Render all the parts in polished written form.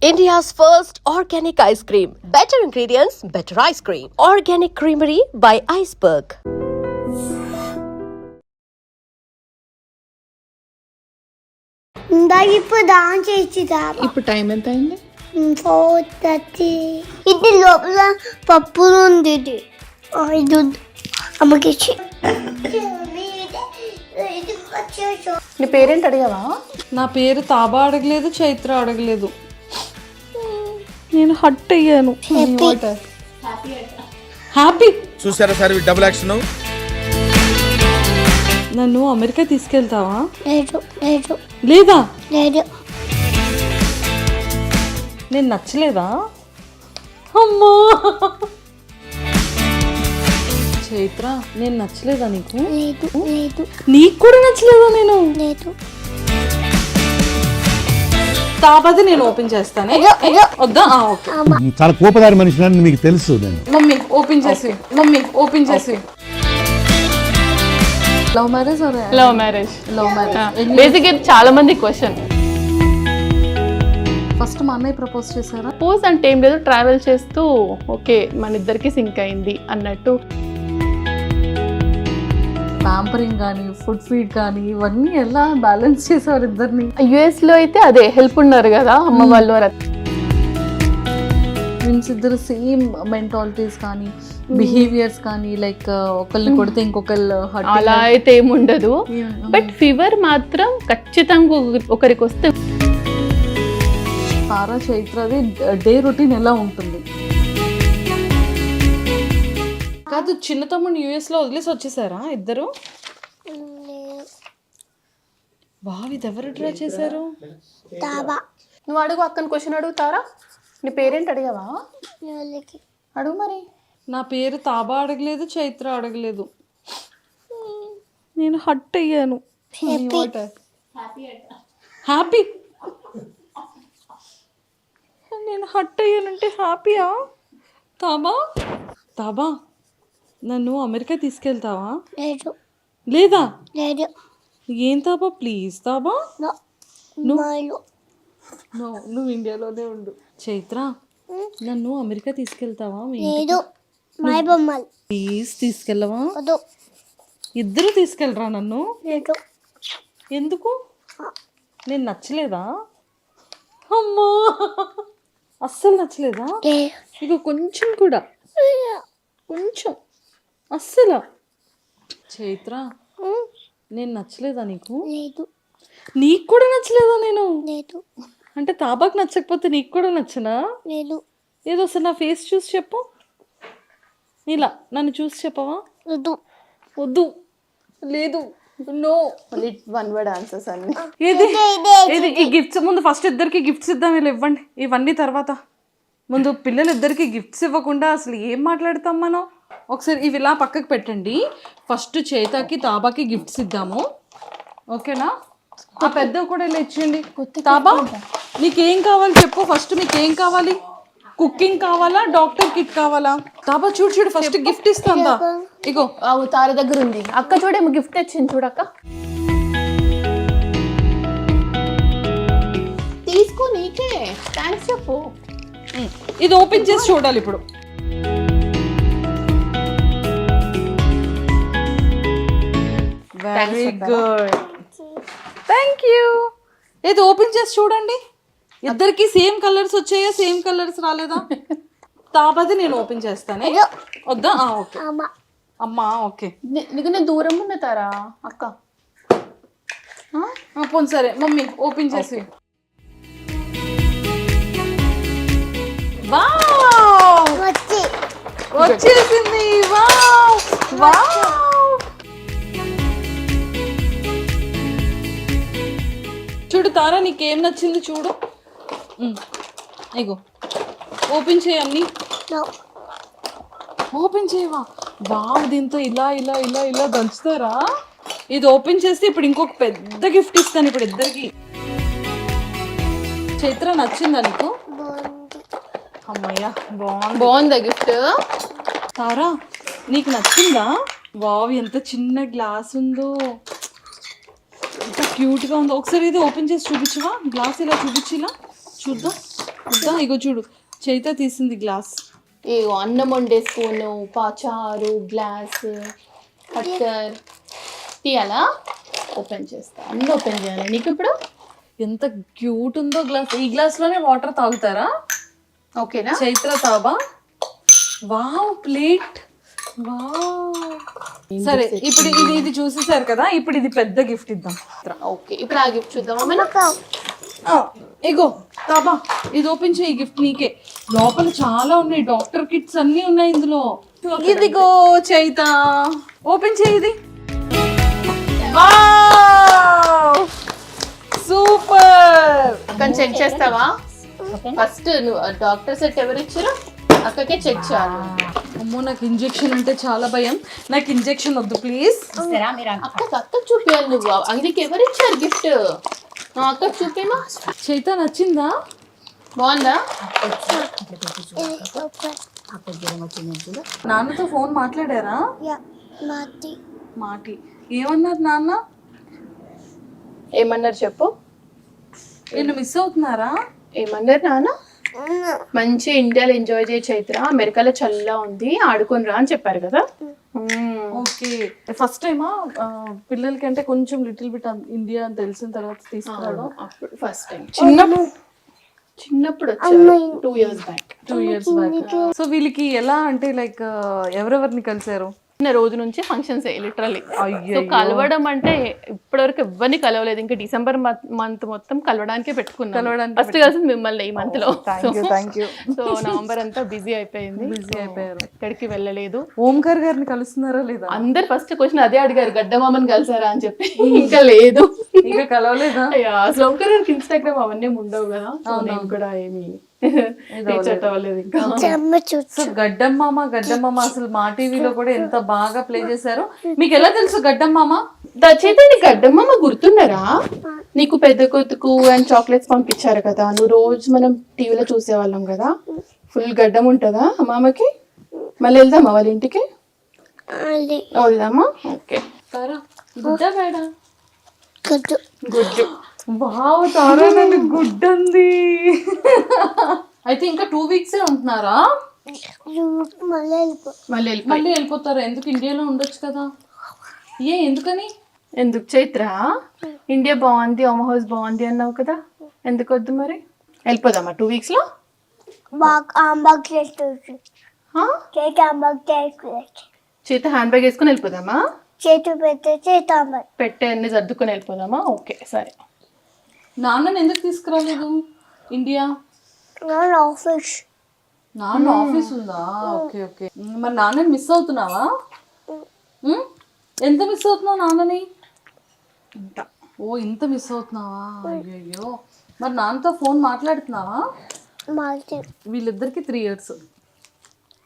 India's first organic ice cream. Better ingredients, better ice cream. Organic Creamery by Iceberg. ఇప్పుడు దాని చేసిదా ఇప్పుడు time ఎంత అయింది? 4:30. ఇది లోపల పప్పు ఉంది. ఇది అమ్మకి నీ పేరేంటి అడిగావా? నా పేరు తాబా అడగలేదు, చైత్ర అడగలేదు. నేను హట్ అయ్యాను. హ్యాపీ. చూసారా సార్ డబుల్ యాక్షన్. నన్ను అమెరికా తీసుకెళ్తావా? లేదు లేదా? లేదు. నేను నచ్చలేదా? అమ్మా చైత్ర, నేను నచ్చలేదా నీకు? లేదు లేదు నీకు కూడా నచ్చలేదా? నేను లేదు. తాపది నేను ఓపెన్ చేస్తానే. వద్దా? ఓకే. చాలా కోపదారి మనిషి మీకు తెలుసు. నేను మమ్మీ ఓపెన్ చేసి, మమ్మీ ఓపెన్ చేసి. Love marriage? Love marriage. Love marriage. Basic ఇది చాలా మంది క్వశ్చన్. ఫస్ట్ మా అన్నయ్య ప్రపోజ్ చేశారా? పోజ్ అంటే ఏం లేదు, ట్రావెల్ చేస్తూ ఓకే మన ఇద్దరికి సింక్ అయింది అన్నట్టు. ప్యాంపరింగ్ కానీ, ఫుడ్ ఫీడ్ కానీ ఇవన్నీ ఎలా బ్యాలెన్స్ చేసేవారు ఇద్దరిని? యుఎస్ లో అయితే అదే హెల్ప్ ఉన్నారు కదా అమ్మ వాళ్ళు. ట్విన్స్ ఇద్దరు సేమ్ మెంటాలిటీస్ కానీ, బిహేవియర్స్ కానీ, లైక్ ఒకళ్ళని కొడితే ఇంకొకళ్ళు అలా అయితే ఏముండదు. బట్ ఫీవర్ మాత్రం ఖచ్చితంగా ఒకరికి వస్తే. తారా చైత్రది డే రొటీన్ ఎలా ఉంటుంది? కాదు, చిన్న తమ్ముడు యూఎస్ లో వదిలేసి వచ్చేసారా ఇద్దరు? బావి ఇది ఎవరు డ్రా చేశారు? నువ్వు అడుగు, అక్కని క్వశ్చన్ అడుగుతారా? నీ పేరేంటి అడిగావా? అడుగు మరి. నా పేరు తాబా అడగలేదు, చైత్ర అడగలేదు. నేను హట్ అయ్యాను. హ్యాపీ. నేను హట్ అయ్యానంటే హ్యాపీయా? తాబా, తాబా నన్ను అమెరికా తీసుకెళ్తావా? లేదు లేదా? లేదు. ఏం తాబా, ప్లీజ్ తాబా. నో, నువ్వు ఇండియాలోనే ఉండు. చైత్ర, నన్ను అమెరికా తీసుకెళ్తావా? లేదు. మై బొమ్మలు ప్లీజ్ తీసుకెళ్ళవా? వద్దు. ఇద్దరు తీసుకెళ్ళరా నన్ను? లేదు. ఎందుకు? నేను నచ్చలేదా? అమ్మా, అస్సలు నచ్చలేదా? ఇక కొంచెం కూడా, కొంచెం అస్సలు. చైత్ర, నేను నచ్చలేదా నీకు? లేదు. నీకు కూడా నచ్చలేదా నేను? లేదు. అంటే తాబాకు నచ్చకపోతే నీకు కూడా నచ్చనా? లేదు. ఏదో ఒకసారి నా ఫేస్ చూసి చెప్పు. ఇలా నన్ను చూసి చెప్పవా? వద్దు. వద్దు, లేదు, నో. వన్ వర్డ్ ఆన్సర్స్ అన్ని. ఇది ఈ గిఫ్ట్స్ ముందు ఫస్ట్ ఇద్దరికి గిఫ్ట్స్ ఇద్దాం. వీళ్ళు ఇవ్వండి, ఇవన్నీ తర్వాత. ముందు పిల్లలిద్దరికి గిఫ్ట్స్ ఇవ్వకుండా అసలు ఏం మాట్లాడతాం మనం? ఒకసారి ఇవి ఇలా పక్కకు పెట్టండి. ఫస్ట్ చైతాకి తాబాకి గిఫ్ట్స్ ఇద్దాము, ఓకేనా? ఆ పెద్ద కూడా ఇలా ఇచ్చేయండి. తాబా, నీకేం కావాలి చెప్పు ఫస్ట్. మీకేం కావాలి? కుకింగ్ కావాలా, డాక్టర్ కిట్ కావాలా? తాబా చూడు చూడు, ఫస్ట్ గిఫ్ట్ ఇస్తాందా. ఇగో తార దగ్గర ఉంది. అక్క చూడేమో గిఫ్ట్ తెచ్చింది చూడక్క. తీసుకో, నీకే థ్యాంక్స్ చెప్పు. ఇది ఓపెన్ చేసి చూడాలి ఇప్పుడు. Very good, thank you. ఇది ఓపెన్ చేసి చూడండి. ఇద్దరికి సేమ్ కలర్స్ వచ్చాయా, సేమ్ కలర్స్ రాలేదా? తాపది నేను ఓపెన్ చేస్తానే. వద్దా? ఓకే. అమ్మా ఓకే. నీకు నేను దూరం ఉన్నతారా అక్క? పోను సరే మమ్మీ ఓపెన్ చేసి. వావ్, వచ్చేసింది. Wow wow. చూడు తారా, నీకేం నచ్చింది చూడు. ఇగో ఓపెన్ చేయన్ని. ఓపెన్ చేయవా? వావ్, దీంతో ఇలా ఇలా ఇలా ఇలా దంచుతారా? ఇది ఓపెన్ చేస్తే ఇప్పుడు ఇంకొక పెద్ద గిఫ్ట్ ఇస్తాను ఇప్పుడు ఇద్దరికి. చైత్ర, నచ్చిందా నీకు? అమ్మయ్యా, బాగుందా గిఫ్ట్? తారా, నీకు నచ్చిందా? వావ్, ఎంత చిన్న గ్లాస్ ఉందో, ఎంత క్యూట్గా ఉందో. ఒకసారి ఇది ఓపెన్ చేసి చూపించవా? గ్లాస్ ఇలా చూపించి, ఇలా చూద్దాం. ఇంకా ఇగో చూడు చైత తీసింది గ్లాస్. ఏ అన్నం వండే స్పూను, పాచారు, గ్లాస్, కట్టర్ తీయాలా? ఓపెన్ చేస్తా, అన్నీ ఓపెన్ చేయాలి నీకు ఇప్పుడు. ఎంత క్యూట్ ఉందో గ్లాస్. ఈ గ్లాస్ లోనే వాటర్ తాగుతారా? ఓకేనా? చైత్ర తాబా. Wow plate. వావ్. సరే ఇప్పుడు ఇది చూసేసారు కదా, ఇప్పుడు ఇది పెద్ద గిఫ్ట్ ఇద్దాం. ఓకే, ఇప్పుడు ఆ గిఫ్ట్ చూద్దామా మనం? ఇగో తాబా, ఇది ఓపెన్ చేయి, గిఫ్ట్ నీకే. లోపల చాలా ఉన్నాయి, డాక్టర్ కిట్స్ అన్ని ఉన్నాయి ఇందులో. ఇదిగో చైత, ఓపెన్ చేయి ఇది. సూపర్. అక్కడ చెక్ చేస్తావా? ఫస్ట్ నువ్వు డాక్టర్ సెట్ ఎవరు ఇచ్చారు? అక్కకే చెక్ చేయాలి. అమ్మో నాకు ఇంజెక్షన్ అంటే చాలా భయం, నాకు ఇంజెక్షన్ వద్దు ప్లీజ్. అక్కకు చూపించాలి నువ్వు. అందుకే ఎవరు ఇచ్చారు గిఫ్ట్? అక్కకు చూపేమా. చైత నచ్చిందా? బాగుందా? నాన్నతో ఫోన్ మాట్లాడారా? మాటి ఏమన్నారు నాన్న? ఏమన్నారు చెప్పు. నేను మిస్ అవుతున్నారా? ఏమన్నారు నాన్న? మంచి ఇండియాలో ఎంజాయ్ చేయ చైత్ర, అమెరికాలో చల్లగా ఉంది, ఆడుకొని రా అని చెప్పారు కదా. ఓకే, ఫస్ట్ టైమా పిల్లలకి అంటే కొంచెం లిటిల్ బిట్ ఇండియా అని తెలిసిన తర్వాత తీసుకురావడం? అప్పుడు ఫస్ట్ టైం చిన్నప్పుడు వచ్చారు, 2 years back. 2 years back. So వీళ్ళకి ఎలా అంటే లైక్ ఎవరెవరిని కలిసారు? చిన్న రోజు నుంచి ఫంక్షన్స్ లిటరల్లీ. సో కలవడం అంటే ఇప్పటివరకు ఎవరిని కలవలేదు. ఇంకా డిసెంబర్ మంత్ మొత్తం కలవడానికే పెట్టుకున్నాం. ఫస్ట్ కలిసింది మిమ్మల్ని ఈ మంత్ లో. సో నవంబర్ అంతా బిజీ అయిపోయింది. ఎక్కడికి వెళ్ళలేదు. ఓంకార్ గారిని కలుస్తున్నారా లేదా? అందరు ఫస్ట్ క్వశ్చన్ అదే అడిగారు, గడ్డమామని కలిసారా అని చెప్పి. ఇంకా లేదు, ఇంకా కలవలేదా? అసలు ఓంకార్ గారికి ఇన్స్టాగ్రామ్ అవన్నీ ఉండవు కదా, నేను కూడా ఏమి సో గడ్డమ్మామ అసలు మా టీవీలో కూడా ఎంత బాగా ప్లే చేశారు. మీకు ఎలా తెలుసు గడ్డమ్మామ? దచేతండి గడ్డమ్మ గుర్తున్నారా? నీకు పెద్ద కొతుకు అండ్ చాక్లెట్స్ పంపించారు కదా, నువ్వు రోజు మనం టీవీలో చూసేవాళ్ళం కదా. ఫుల్ గడ్డం ఉంటుందా అమ్మమ్మకి? మళ్ళీ వెళ్దామా వాళ్ళ ఇంటికి? వెళ్దామా? ఓకే. గుడ్డా మేడా? గుడ్డు. వావ్ తారా, నన్ను గుడ్డంది. అయితే ఇంకా 2 weeks ఉంటున్నారా? మళ్ళీ వెళ్ళిపోతారా? ఎందుకు ఇండియాలో ఉండొచ్చు కదా. ఎందుకని? ఎందుకు చైత్ర? ఇండియా బాగుంది, హోమ్ హౌస్ బాగుంది అన్నావు కదా, ఎందుకు వద్దు మరి? వెళ్ళిపోదామా 2 weeks లో? చేత హ్యాండ్ బ్యాగ్ వేసుకుని వెళ్ళిపోదామా? పెట్టే అన్ని సర్దుకొని వెళ్ళిపోదామా? ఓకే సరే. నాన్నని ఎందుకు తీసుకురాలేదు ఇండియా? నాన్న ఆఫీస్ ఉందా? Okay okay. మరి నాన్నని మిస్ అవుతున్నావా? ఎంత మిస్ అవుతున్నావు నాన్నని? ఇంత మిస్ అవుతున్నావా? అయ్యో. మరి నాన్నతో ఫోన్ మాట్లాడుతున్నావా? వీళ్ళిద్దరికి 3 years.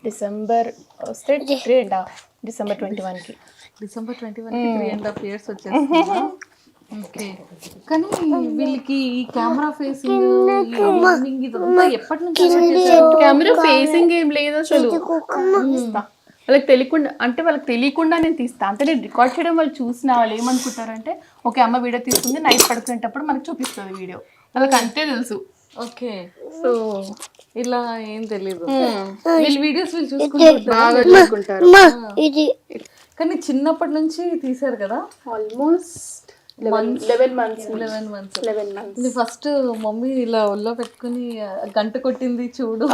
డిసెంబర్ వస్తే 21కి. డిసెంబర్ 21కి 3.5 years వచ్చేస్తుందా? ఓకే. కానీ వీళ్ళకి ఈ కెమెరా ఫేసింగ్ ఇదంతా ఎప్పటి నుంచి? కెమెరా ఫేసింగ్ ఏం లేదు అసలు. వాళ్ళకి తెలియకుండా నేను తీస్తా. అంటే నేను రికార్డ్ చేయడం వాళ్ళు చూసిన వాళ్ళు ఏమనుకుంటారంటే, ఓకే అమ్మ వీడియో తీసుకుంది, నైట్ పడుకునేటప్పుడు మనకు చూపిస్తుంది వీడియో, వాళ్ళకి అంతే తెలుసు. ఓకే. సో ఇలా ఏం తెలీదు. వీళ్ళ వీడియోస్ వీళ్ళు చూసుకుంటారు. కానీ చిన్నప్పటి నుంచి తీసారు కదా, ఆల్మోస్ట్ 11 months. ఫస్ట్ మమ్మీ ఇలా ఒళ్ళో పెట్టుకుని గంట కొట్టింది చూడు.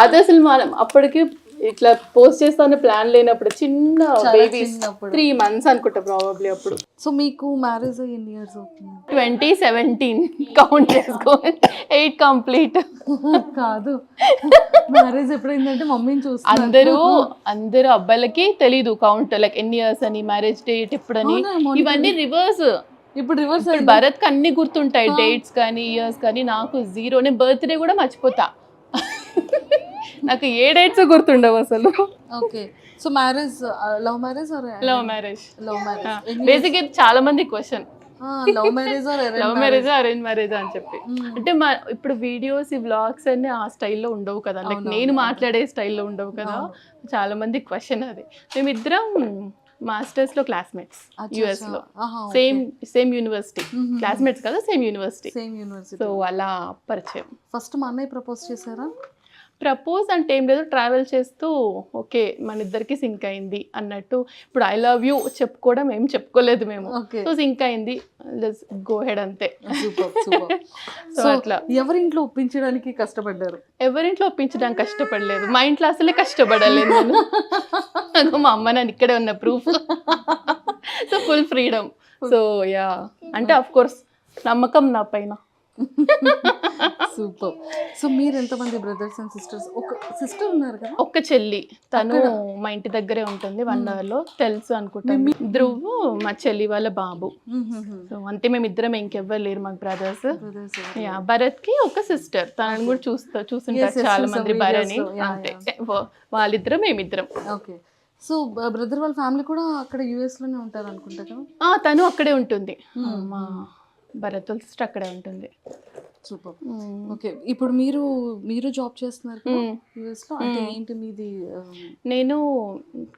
అది అసలు అప్పటికి ఇట్లా పోస్ట్ చేస్తాను ప్లాన్ లేనప్పుడు, చిన్న బేబీస్ 3 months అనుకుంటా ప్రాబబ్లీ అప్పుడు. సో మీకు మ్యారేజ్ ఎన్ని ఇయర్స్ అవుతుంది? 2017 కౌంట్ చేసుకో, 8 కంప్లీట్ కాదు. మ్యారేజ్ ఎప్పుడైందంటే మమ్మీని చూస్తారు. అందరూ అబ్బాయిలకి తెలీదు కౌంట్, లైక్ ఎన్ని ఇయర్స్ అని, మ్యారేజ్ డేట్ ఎప్పుడని, ఇవన్నీ రివర్స్. ఇప్పుడు రివర్స్. భరత్ కి అన్ని గుర్తుంటాయి, డేట్స్ కానీ ఇయర్స్ కానీ. నాకు 0. నేను బర్త్డే కూడా మర్చిపోతా. నాకు ఏ డేట్స్ గుర్తుండవు అసలు. Okay. So marriage love marriage or love marriage? Love marriage. Basic చాలా మంది question, love marriage or arrange marriage అని చెప్పి. అంటే ఇప్పుడు వీడియోస్, ఈ వ్లాగ్స్ అన్ని ఆ స్టైల్లో ఉండవు కదా, లైక్ నేను మాట్లాడే స్టైల్లో ఉండవు కదా. చాలా మంది క్వశ్చన్ అది. మేమిద్దరం మాస్టర్స్ లో క్లాస్మేట్స్ అచ్చా, యుఎస్ లో ఆహా, సేమ్ యూనివర్సిటీ క్లాస్మేట్స్ కదా same university same university. So అలా పరిచయం. ఫస్ట్ మా అన్నయ్య ప్రపోజ్ చేశారా? ప్రపోజ్ అంటే ఏం లేదు, ట్రావెల్ చేస్తూ ఓకే మన ఇద్దరికి సింక్ అయింది అన్నట్టు. ఇప్పుడు ఐ లవ్ యూ చెప్పుకోవడం ఏం చెప్పుకోలేదు మేము, Okay. సో సింక్ అయింది, గో హెడ్ అంతే. Super super. సో అట్లా ఎవరింట్లో ఒప్పించడానికి కష్టపడ్డారు? ఎవరింట్లో ఒప్పించడానికి కష్టపడలేదు, మా ఇంట్లో అసలే కష్టపడలేదు నేను. నాకు మా అమ్మ నాన్న ఇక్కడే ఉన్న proof. So full freedom. So yeah, అంటే అఫ్ కోర్స్ నమ్మకం నా పైన. సూపర్. సో మీరు ఎంతమంది బ్రదర్స్ అండ్ సిస్టర్స్? ఒక సిస్టర్ ఉన్నారు కదా? ఒక్క చెల్లి, తను మా ఇంటి దగ్గరే ఉంటుంది, 1 hour లో. తెలుసు అనుకుంటాను. ధ్రువ్ మా చెల్లి వాళ్ళ బాబు. సో అంతే, మేము ఇద్దరం, ఇంకెవ్వరు లేరు మాకు బ్రదర్స్. యా, భరత్ కి ఒక సిస్టర్, తనని కూడా చూస్తుంటారు చాలా మంది భరణి. అంతే, వాళ్ళిద్దరం మేమిద్దరం. ఓకే. సో బ్రదర్ వాళ్ళ ఫ్యామిలీ కూడా అక్కడ యుఎస్ లోనే ఉంటారు అనుకుంటా కదా? తను అక్కడే ఉంటుంది, మా భరత్ వాళ్ళ సిస్టర్ అక్కడే ఉంటుంది. సూపర్. ఓకే, ఇప్పుడు మీరు జాబ్ చేస్తున్నారు యుఎస్ లో, అంటే ఏంటి మీది? నేను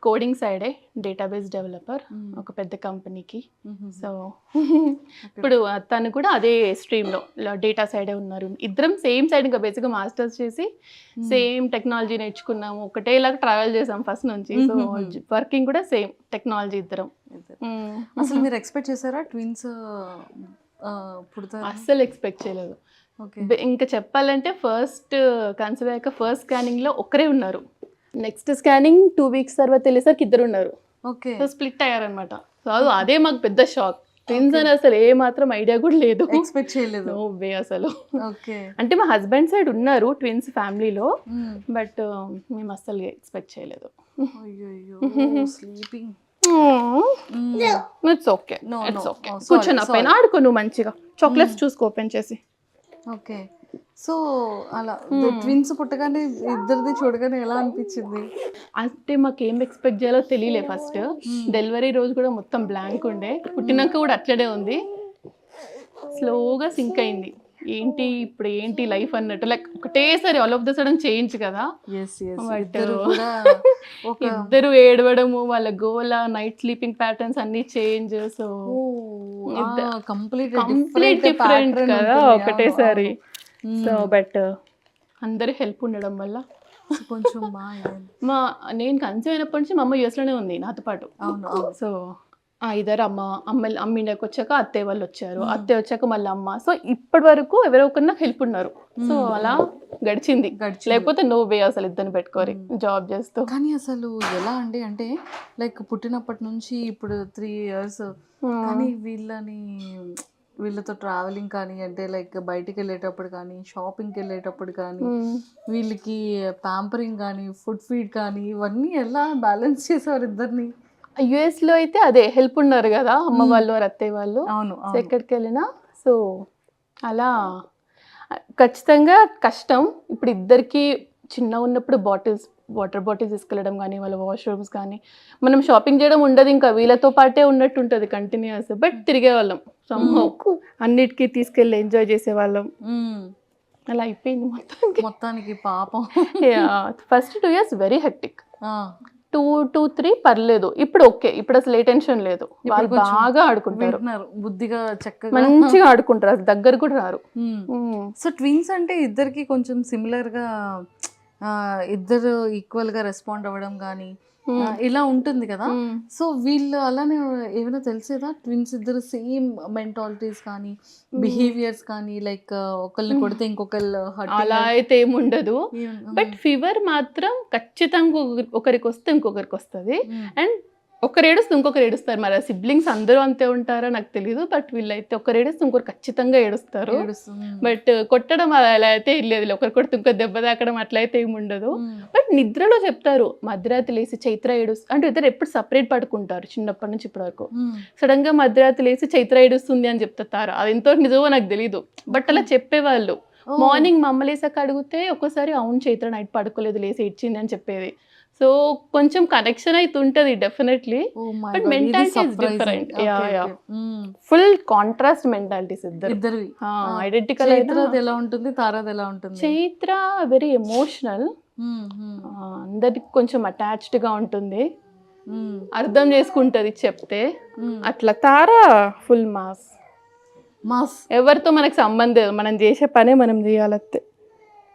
కోడింగ్ సైడే, డేటాబేస్ డెవలపర్ ఒక పెద్ద కంపెనీకి. సో ఇప్పుడు తను కూడా అదే స్ట్రీమ్లో డేటా సైడే ఉన్నారు. ఇద్దరం సేమ్ సైడ్, ఇంకా బేసిక్గా మాస్టర్స్ చేసి సేమ్ టెక్నాలజీ నేర్చుకున్నాము, ఒకటేలాగా ట్రావెల్ చేసాం ఫస్ట్ నుంచి. సో వర్కింగ్ కూడా సేమ్ టెక్నాలజీ ఇద్దరం. అసలు మీరు ఎక్స్పెక్ట్ చేశారా ట్విన్స్ పుడతారు? అస్సలు ఎక్స్పెక్ట్ చేయలేదు. ఇంకా చెప్పాలంటే ఫస్ట్ కన్సీవ్ అయ్యాక ఫస్ట్ స్కానింగ్లో ఒక్కరే ఉన్నారు, నెక్స్ట్ స్కానింగ్ 2 weeks తర్వాత వెళ్ళేసరికి ఇద్దరు ఉన్నారు. ఓకే. సో స్ప్లిట్ అయ్యారనమాట. సో అదే మాకు పెద్ద షాక్. ట్విన్స్ అని అసలు ఏ మాత్రం ఐడియా కూడా లేదు, ఎక్స్పెక్ట్ చేయలేదు. నో వే అసలు. ఓకే. అంటే మా హస్బెండ్ సైడ్ ఉన్నారు ట్విన్స్ ఫ్యామిలీలో, బట్ మేము అసలు ఎక్స్పెక్ట్ చేయలేదు. అయ్యో, sleeping. It's okay, it's okay. కూర్చొని పైన ఆడుకో నువ్వు మంచిగా, చాక్లెట్స్ చూసుకో ఓపెన్ చేసి. ఓకే. సో అలా ట్విన్స్ పుట్టగానే ఇద్దరిది చూడగానే ఎలా అనిపించింది? అంటే మాకు ఏం ఎక్స్పెక్ట్ చేయాలో తెలియలే. ఫస్ట్ డెలివరీ రోజు కూడా మొత్తం బ్లాంక్ ఉండే, పుట్టినాక కూడా అట్లనే ఉంది. స్లోగా సింక్ అయింది, ఏంటి ఇప్పుడు ఏంటి లైఫ్ అన్నట్టు, లైక్ ఒకటేసారి all of the sudden change కదా. బట్ ఇద్దరు ఏడవడము, వాళ్ళ గోల, నైట్ స్లీపింగ్ ప్యాటర్న్స్ అన్ని చేంజ్. సో కంప్లీట్ డిఫరెంట్ కదా ఒకటేసారి. సో బట్ అందరి హెల్ప్ ఉండడం వల్ల కొంచెం నేను కన్సీవ్ అయినప్పటి నుంచి మా అమ్మ యూఎస్లోనే ఉంది నాతో పాటు. సో ఇద్దరు అమ్మ ఇండియాకి వచ్చాక అత్తయ్య వాళ్ళు వచ్చారు, అత్తయ్య వచ్చాక మళ్ళీ అమ్మ. సో ఇప్పటి వరకు ఎవరో ఒకరు నాకు హెల్ప్ ఉన్నారు. సో అలా గడిచింది, లేకపోతే నో వే అసలు ఇద్దరిని పెట్టుకోరి జాబ్ చేస్తూ. కానీ అసలు ఎలా అండి, అంటే లైక్ పుట్టినప్పటి నుంచి ఇప్పుడు 3 years, కానీ వీళ్ళతో ట్రావెలింగ్ కానీ, అంటే లైక్ బయటికి వెళ్ళేటప్పుడు కానీ, షాపింగ్కి వెళ్ళేటప్పుడు కానీ, వీళ్ళకి ప్యాంపరింగ్ కానీ, ఫుడ్ ఫీడ్ కానీ, ఇవన్నీ ఎలా బ్యాలెన్స్ చేసేవారు ఇద్దరిని? యుఎస్ లో అయితే అదే హెల్ప్ ఉన్నారు కదా అమ్మ వాళ్ళు, అత్తయ్య వాళ్ళు. అవును. ఎక్కడికి వెళ్ళినా సో అలా ఖచ్చితంగా కష్టం. ఇప్పుడు ఇద్దరికి చిన్న ఉన్నప్పుడు వాటర్ బాటిల్స్ తీసుకెళ్ళడం కానీ, వాళ్ళ వాష్రూమ్స్ కానీ, మనం షాపింగ్ చేయడం ఉండదు, ఇంకా వీళ్ళతో పాటే ఉన్నట్టు ఉంటుంది కంటిన్యూస్. బట్ తిరిగే వాళ్ళం సంహౌ, అన్నిటికీ తీసుకెళ్ళి ఎంజాయ్ చేసేవాళ్ళం. అలా అయిపోయింది మొత్తానికి పాపం. ఫస్ట్ 2 years వెరీ హెక్టిక్, 2-3 పర్లేదు. ఇప్పుడు ఓకే, ఇప్పుడు అసలు ఏ టెన్షన్ లేదు, వాళ్ళు బాగా ఆడుకుంటారు, బుద్ధిగా చక్కగా మంచిగా ఆడుకుంటారు, అసలు దగ్గర కూడా రారు. సో ట్విన్స్ అంటే ఇద్దరికి కొంచెం సిమిలర్ గా, ఇద్దరు ఈక్వల్ గా రెస్పాండ్ అవ్వడం కానీ ఇలా ఉంటుంది కదా. సో వీళ్ళు అలానే ఏమైనా తెలిసేదా ట్విన్స్ ఇద్దరు సేమ్ మెంటాలిటీస్ కానీ, బిహేవియర్స్ కానీ, లైక్ ఒకళ్ళని కొడితే ఇంకొకళ్ళు అలా అయితే ఏముండదు. బట్ ఫీవర్ మాత్రం ఖచ్చితంగా ఒకరికి వస్తే ఇంకొకరికి వస్తుంది, అండ్ ఒకరు ఏడుస్తే ఇంకొకరు ఏడుస్తారు. మరి సిబ్లింగ్స్ అందరూ అంతే ఉంటారో నాకు తెలియదు, బట్ వీళ్ళైతే ఒకరు ఏడుస్తే ఇంకొకరు ఖచ్చితంగా ఏడుస్తారు. బట్ కొట్టడం అలా అయితే లేదు, ఒకరు కొడితే ఇంకో దెబ్బ తాకడం అట్లయితే ఏమి ఉండదు. బట్ నిద్రలో చెప్తారు మధ్యరాత్రి లేసి చైత్ర ఏడుస్తుంది అంటే, ఇద్దరు ఎప్పుడు సపరేట్ పడుకుంటారు చిన్నప్పటి నుంచి ఇప్పటి వరకు. సడన్ గా మధ్యరాత్రి లేసి చైత్ర ఏడుస్తుంది అని చెప్తారు, అది ఎంతో నిజమో నాకు తెలీదు, బట్ అలా చెప్పేవాళ్ళు. మార్నింగ్ మా అమ్మ లేసాక అడిగితే ఒక్కోసారి అవును చైత్ర నైట్ పడుకోలేదు లేసి ఇచ్చింది అని చెప్పేది. సో కొంచెం కనెక్షన్ అయితే ఉంటుంది definitely, but mentality is different. Full contrast mentalities ఇద్దరు. ఐడెంటికల్ ఎలా ఉంటుంది, తారాది ఎలా ఉంటుంది? చైత్ర వెరీ ఎమోషనల్, అందరికి కొంచెం అటాచ్డ్ గా ఉంటుంది. అర్థం చేసుకుంటది చెప్తే. అట్లా తార ఫుల్ మాస్. మాస్ ఎవరితో మనకు సంబంధం లేదు, మనం చేసే పనే మనం చేయాలంతే.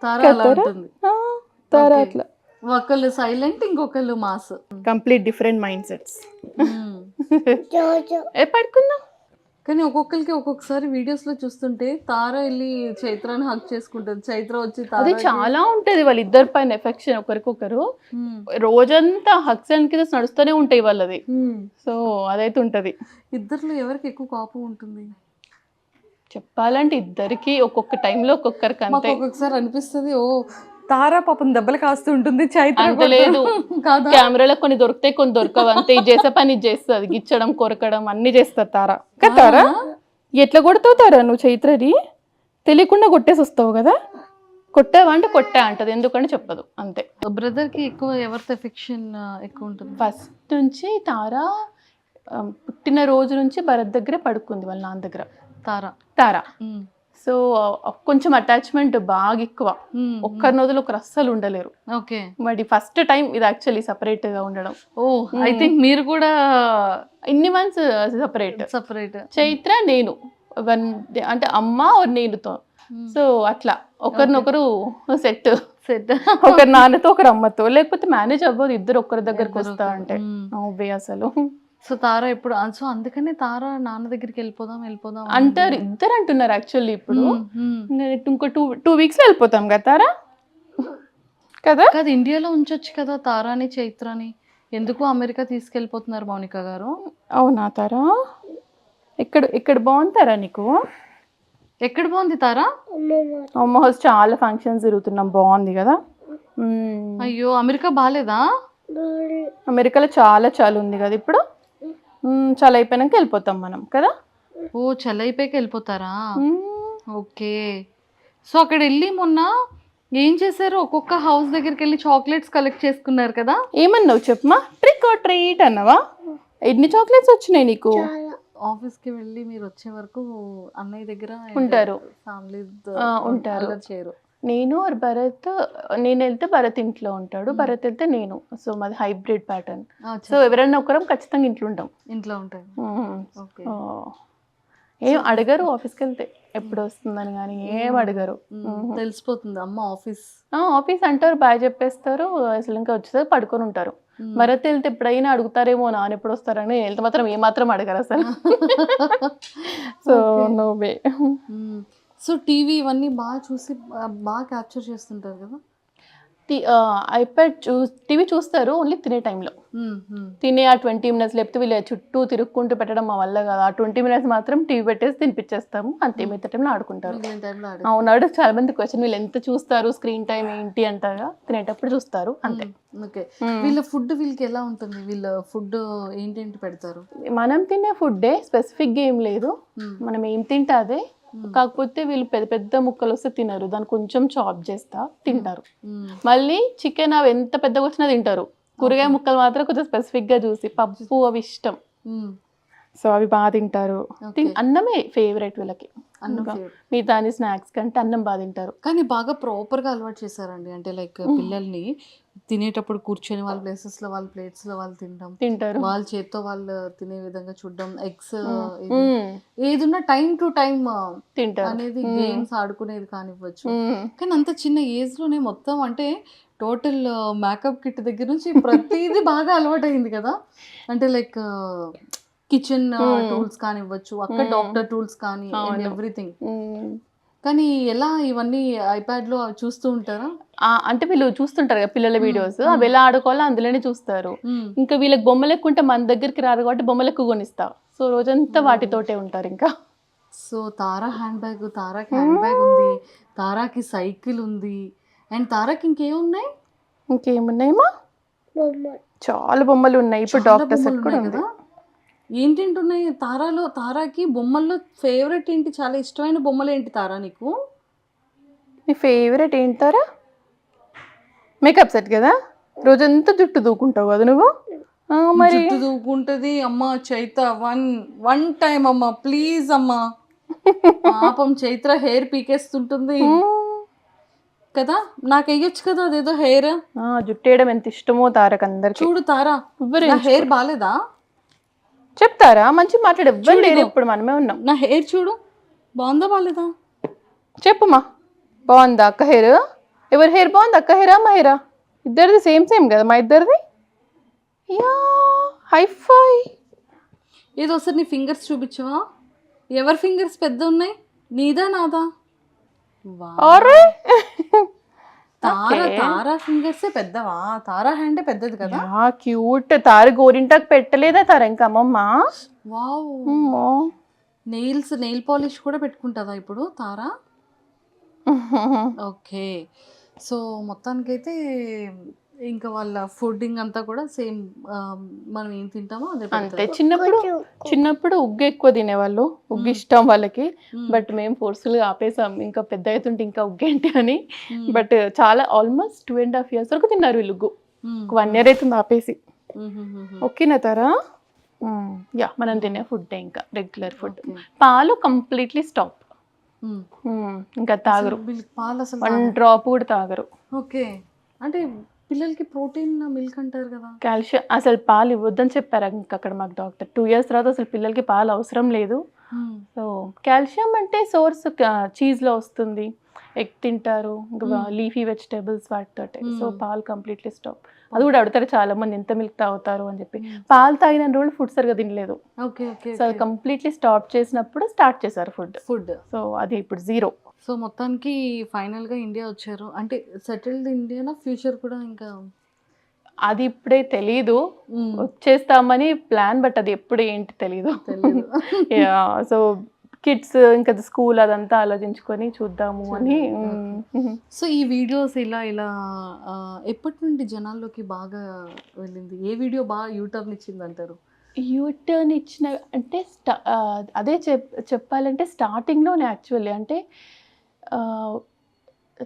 తార అలా ఉంటుంది. తార అట్లా ఒకళ్ళు సైలెంట్, ఇంకొకళ్ళు mass. Complete different mind sets. జోజో ఏ పడుకున్నా కానీ ఒక్కొక్కరికి ఒక్కొక్కసారి వీడియోస్ లో చూస్తుంటే తార వెళ్ళి చైత్రాన్ని హక్ చేసుకుంటది, చైత్ర వచ్చి అది చాలా ఉంటది వాళ్ళిద్దరి పైన ఎఫెక్షన్ ఒకరికొకరు. రోజంతా హక్స్ అండ్ కిసెస్ నడుస్తూనే ఉంటాయి వాళ్ళది. సో అదైతే ఉంటది. ఇద్దరిలో ఎవరికి ఎక్కువ కోపం ఉంటుంది? చెప్పాలంటే ఇద్దరికి ఒక్కొక్క టైంలో ఒక్కొక్కరికి మాకు అంతే. ఒక్కొక్కసారి అనిపిస్తుంది, ఓ తార పాపం దెబ్బలు కాస్తూ ఉంటుంది, చైత్ర అంత లేదు. కాదా? కెమెరాలో కొన్ని దొరుకుతాయి, కొన్ని దొరకవు అంతే. ఇది చేసే పని ఇది చేస్తుంది, గిచ్చడం కొరకడం అన్ని చేస్తారు తార. తారా ఎట్లా కొడతావు తారా నువ్వు చైత్రది? తెలియకుండా కొట్టేసి వస్తావు కదా. కొట్టావా అంటే కొట్టా అంటది, ఎందుకంటే చెప్పదు అంతే. బ్రదర్ కి ఎక్కువ ఎవరితో ఎఫెక్షన్ ఎక్కువ ఉంటుంది? ఫస్ట్ నుంచి తార పుట్టిన రోజు నుంచి భరత్ దగ్గరే పడుకుంది, వాళ్ళ నాన్న దగ్గర. తార సో కొంచెం అటాచ్మెంట్ బాగా ఎక్కువ. ఒక్కరి నదులు ఒకరు అస్సలు ఉండలేరు. ఓకే. మరి ఫస్ట్ టైం ఇది యాక్చువల్లీ సపరేట్ గా ఉండడం. ఓ ఐ థింక్ మీరు కూడా ఇన్ని మంత్స్ సపరేట్. చైత్ర నేను అంటే అమ్మ నేనుతో. సో అట్లా ఒకరినొకరు సెట్ ఒకరి నాన్నతో ఒకరు అమ్మతో, లేకపోతే మేనేజ్ అవ్వదు ఇద్దరు ఒక్కరి దగ్గరకు వస్తా అంటే అసలు. సో తార ఎప్పుడు, సో అందుకనే తార నాన్న దగ్గరికి వెళ్ళిపోదాం అంటారు, ఇద్దరు అంటున్నారు యాక్చువల్లీ. ఇప్పుడు ఇంకో 2 weeks లో వెళ్ళిపోతాం కదా తార కదా. కాదు ఇండియాలో ఉంచొచ్చు కదా తారాని చైత్రాని, ఎందుకు అమెరికా తీసుకెళ్ళిపోతున్నారు మౌనిక గారు? అవునా తార? ఇక్కడ బాగుంటారా నీకు? ఎక్కడ బాగుంది తారా? అమ్మ హౌస్ చాలా ఫంక్షన్స్ జరుగుతున్నాం, బాగుంది కదా. అయ్యో అమెరికా బాగాలేదా? అమెరికాలో చాలా ఉంది కదా ఇప్పుడు. చాలా అయిపోయినాక వెళ్ళిపోతాం మనం కదా. ఓ చల్ల అయిపోయాక వెళ్ళిపోతారా? ఓకే. సో అక్కడ వెళ్ళి మొన్న ఏం చేశారు? ఒక్కొక్క హౌస్ దగ్గరికి వెళ్ళి చాక్లెట్స్ కలెక్ట్ చేసుకున్నారు కదా. ఏమన్నావు చెప్పమా? ట్రిక్ ఆర్ ట్రీట్ అన్నావా? ఎన్ని చాక్లెట్స్ వచ్చినాయి నీకు? ఆఫీస్కి వెళ్ళి మీరు వచ్చే వరకు అన్నయ్య దగ్గర ఉంటారు, ఫ్యామిలీ ఉంటారు. చేయరు. నేను నేను వెళ్తే భరత్ ఇంట్లో ఉంటాడు, భరత్ వెళ్తే నేను. సో మాది హైబ్రిడ్ ప్యాటర్న్. సో ఎవరైనా ఒకరం ఖచ్చితంగా ఇంట్లో ఉంటాం. ఏం అడగరు ఆఫీస్కి వెళ్తే ఎప్పుడు వస్తుందని, కానీ ఏం అడగరు. తెలిసిపోతుంది అమ్మ ఆఫీస్ అంటారు, బాయ్ చెప్పేస్తారు, అసలు ఇంకా వచ్చేసరికి పడుకొని ఉంటారు. భరత్ వెళ్తే ఎప్పుడైనా అడుగుతారేమో నాన్న ఎప్పుడు వస్తారని, వెళ్తే మాత్రం ఏమాత్రం అడగరు అసలు. So no way. So TV ఇవన్నీ బాగా చూసి బాగా క్యాప్చర్ చేస్తుంటారు కదా. ఐప్యాడ్ టీవీ చూస్తారు ఓన్లీ తినే టైంలో. తినే ఆ 20 minutes, లేకపోతే వీళ్ళు చుట్టూ తిరుక్కుంటూ పెట్టడం మా వల్ల కదా. ఆ 20 minutes మాత్రం టీవీ పెట్టేసి తినిపించేస్తాము అంతే. మిగతా టైంలో ఆడుకుంటారు. అవునాడు చాలా మంది క్వశ్చన్, వీళ్ళు ఎంత చూస్తారు స్క్రీన్ టైం ఏంటి అంటారా, తినేటప్పుడు చూస్తారు అంతే. ఓకే. వీళ్ళ ఫుడ్ వీళ్ళకి ఎలా ఉంటుంది? వీళ్ళ ఫుడ్ ఏంటేంటి పెడతారు? మనం తినే ఫుడ్డే, స్పెసిఫిక్గా ఏం లేదు, మనం ఏం తింటే అదే. కాకపోతే వీళ్ళు పెద్ద పెద్ద ముక్కలు వస్తే తినరు, దాన్ని కొంచెం చాప్ చేస్తా తింటారు. మళ్ళీ చికెన్ అవి ఎంత పెద్దగా వచ్చినా తింటారు. కూరగాయ ముక్కలు మాత్రం కొంచెం స్పెసిఫిక్ గా చూసి, పప్పు అవి ఇష్టం. సో అవి బాగా తింటారు. అన్నమే ఫేవరెట్ వీళ్ళకి. మిగతా స్నాక్స్ కంటే అన్నం బాగా తింటారు. కానీ బాగా ప్రాపర్ గా అలవాటు చేశారండి. అంటే లైక్ పిల్లల్ని తినేటప్పుడు కూర్చొని వాళ్ళ ప్లేసెస్ లో వాళ్ళ ప్లేట్స్ లో వాళ్ళు తింటారు, వాళ్ళ చేత్తో వాళ్ళు తినే విధంగా చూడడం, ఎగ్స్ ఏదున్నా టైం టు టైం తింటారు అనేది, గేమ్స్ ఆడుకునేది కానివ్వచ్చు. కానీ అంత చిన్న ఏజ్ లోనే మొత్తం అంటే టోటల్ మేకప్ కిట్ దగ్గర నుంచి ప్రతిదీ బాగా అలవాటు అయింది కదా. అంటే లైక్ కిచెన్ టూల్స్ కానివ్వచ్చు, అక్కడ డాక్టర్ టూల్స్ కానీ ఎవ్రీథింగ్. కానీ ఎలా ఇవన్నీ ఐప్యాడ్ లో చూస్తూ ఉంటారా? అంటే వీళ్ళు చూస్తుంటారు కదా పిల్లల వీడియోస్, అవి ఎలా ఆడుకోవాలో అందులోనే చూస్తారు. ఇంకా వీళ్ళకి బొమ్మలు ఎక్కువ ఉంటే మన దగ్గరికి రారు కాబట్టి బొమ్మలు ఎక్కువ కొనిస్తా. సో రోజంతా వాటితోటే ఉంటారు ఇంకా. సో తారాకి హ్యాండ్ బ్యాగ్ ఉంది, తారాకి సైకిల్ ఉంది, అండ్ తారాకి ఇంకేమున్నాయమ్మా? చాలా బొమ్మలు ఉన్నాయి. ఇప్పుడు డాక్టర్ సెట్ కూడా ఉంది. ఏంటేంటున్నాయి తారాకి బొమ్మల్లో ఫేవరెట్ ఏంటి? చాలా ఇష్టమైన బొమ్మలు ఏంటి తారా నీకు? నీ ఫేవరెట్ ఏంటి తారా? మేకప్ సెట్ కదా, రోజంతా జుట్టు దూకుంటావు కదా నువ్వు. మరి జుట్టు దూకుంటది అమ్మ చైత్ర. వన్ టైం అమ్మ ప్లీజ్ అమ్మా, పాపం చైత్ర హెయిర్ పీకేస్తుంటుంది. కదా నాకు వేయొచ్చు కదా అదేదో హెయిర్. జుట్టేయడం ఎంత ఇష్టమో తారక్ అందరికి. చూడు తారా, నా హెయిర్ బాగాలేదా చెప్తారా? మంచి మాట్లాడు, ఎవ్వరు లేరు, ఇప్పుడు మనమే ఉన్నాం. నా హెయిర్ చూడు, బాగుందా బాగాలేదా చెప్పుమా. బాగుందా అక్క హెయిర్? ఎవరి హెయిర్ బాగుంది, అక్క హెయిరా మా హెయిరా? ఇద్దరిది సేమ్ కదా మా ఇద్దరిది. Yeah hi fi. ఏదో ఒకసారి నీ ఫింగర్స్ చూపించవా? ఎవరి ఫింగర్స్ పెద్ద ఉన్నాయి, నీదా నాదా? తారా ఫింగర్స్ పెద్దవా? తారా హ్యాండ్ పెద్దది కదా. క్యూట్. తార గోరింటాకు పెట్టలేదా తార ఇంకా అమ్మమ్మ? వావ్. నెయిల్ పాలిష్ కూడా పెట్టుకుంటుందా ఇప్పుడు తారా? ఓకే. సో మొత్తానికైతే ఇంకా వాళ్ళ ఫుడ్డింగ్ అంతా కూడా సేమ్, మనం ఏం తింటామో అదే అంతే. చిన్నప్పుడు ఉగ్గు ఎక్కువ తినేవాళ్ళు, ఉగ్గు ఇష్టం వాళ్ళకి. బట్ మేము ఫోర్స్ఫుల్గా ఆపేసాం, ఇంకా పెద్ద అవుతుంటే ఇంకా ఉగ్గు ఏంటి అని. బట్ చాలా ఆల్మోస్ట్ 2.5 years వరకు తిన్నారు వీళ్ళు ఉగ్గు. 1 year అవుతుంది ఆపేసి. ఓకేనా తారా? యా, మనం తినే ఫుడ్ ఇంకా రెగ్యులర్ ఫుడ్. పాలు కంప్లీట్లీ స్టాప్, ఇంకా తాగరు, పాలు అసలు 1 drop కూడా తాగరు. ఓకే. అంటే పిల్లలకి ప్రోటీన్ మిల్క్ అంటారు కదా, కాల్షియం. అసలు పాలు ఇవ్వద్దని చెప్పారు ఇంకా అక్కడ మాకు డాక్టర్. 2 years తర్వాత అసలు పిల్లలకి పాలు అవసరం లేదు. సో కాల్షియం అంటే సోర్స్ చీజ్లో వస్తుంది, ఎగ్ తింటారు, ఇంకా లీఫీ వెజిటేబుల్స్ వాటితోటే. సో పాలు కంప్లీట్లీ స్టాప్. అది కూడా అడుగుతారు చాలా మంది, ఎంత మిల్క్ తాగుతారు అని చెప్పి. పాలు తాగిన రోజులు ఫుడ్ సరిగా తినలేదు. సో అది కంప్లీట్లీ స్టాప్ చేసినప్పుడు స్టార్ట్ చేశారు ఫుడ్. సో అది ఇప్పుడు 0. సో మొత్తానికి ఫైనల్గా ఇండియా వచ్చారు అంటే సెటిల్డ్ ఇండియానా ఫ్యూచర్ కూడా? ఇంకా అది ఇప్పుడే తెలీదు, వచ్చేస్తామని ప్లాన్, బట్ అది ఎప్పుడు ఏంటి తెలీదు. సో కిడ్స్ ఇంకా స్కూల్ అదంతా ఆలోచించుకొని చూద్దాము అని. సో ఈ వీడియోస్ ఇలా ఎప్పటి నుండి జనాల్లోకి బాగా వెళ్ళింది? ఏ వీడియో బాగా యూటర్న్ ఇచ్చింది అంటారు? యూటర్న్ ఇచ్చిన అంటే అదే చెప్పాలంటే స్టార్టింగ్లోనే యాక్చువల్లీ అంటే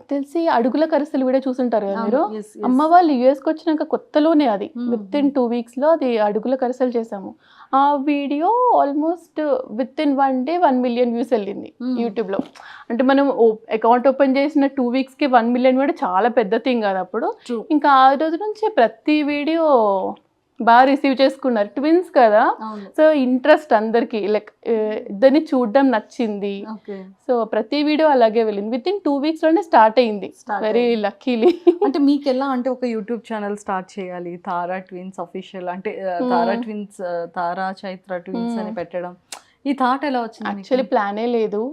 తెలిసి అడుగుల కరిసెలు వీడియో చూసుంటారు కదా మీరు. అమ్మ వాళ్ళు యుఎస్కి వచ్చినాక కొత్తలోనే అది విత్ ఇన్ 2 weeksలో అది అడుగుల కరిసెలు చేసాము. ఆ video almost with in 1 day 1 million views వెళ్ళింది యూట్యూబ్లో. అంటే మనం అకౌంట్ ఓపెన్ చేసిన 2 weeksకి 1 million కూడా చాలా పెద్ద థింగ్ కదా అప్పుడు. ఇంకా ఆ రోజు నుంచి ప్రతి వీడియో బాగా రిసీవ్ చేసుకున్నారు, ట్విన్స్ కదా. సో ఇంట్రెస్ట్ అందరికి, లైక్ ఇద్దరిని చూడడం నచ్చింది. సో ప్రతి వీడియో అలాగే వెళ్ళింది. విత్ ఇన్ 2 weeksలోనే స్టార్ట్ అయింది, వెరీ లక్కీలీ. అంటే మీకు ఎలా అంటే ఒక యూట్యూబ్ ఛానల్ స్టార్ట్ చేయాలి, తారా ట్విన్స్ అఫీషియల్ అంటే తారా ట్విన్స్, తారా చైత్ర ట్విన్స్ అని పెట్టడం, ఈ థాట్ ఎలా వచ్చింది? యాక్చువల్లీ ప్లానే లేదు.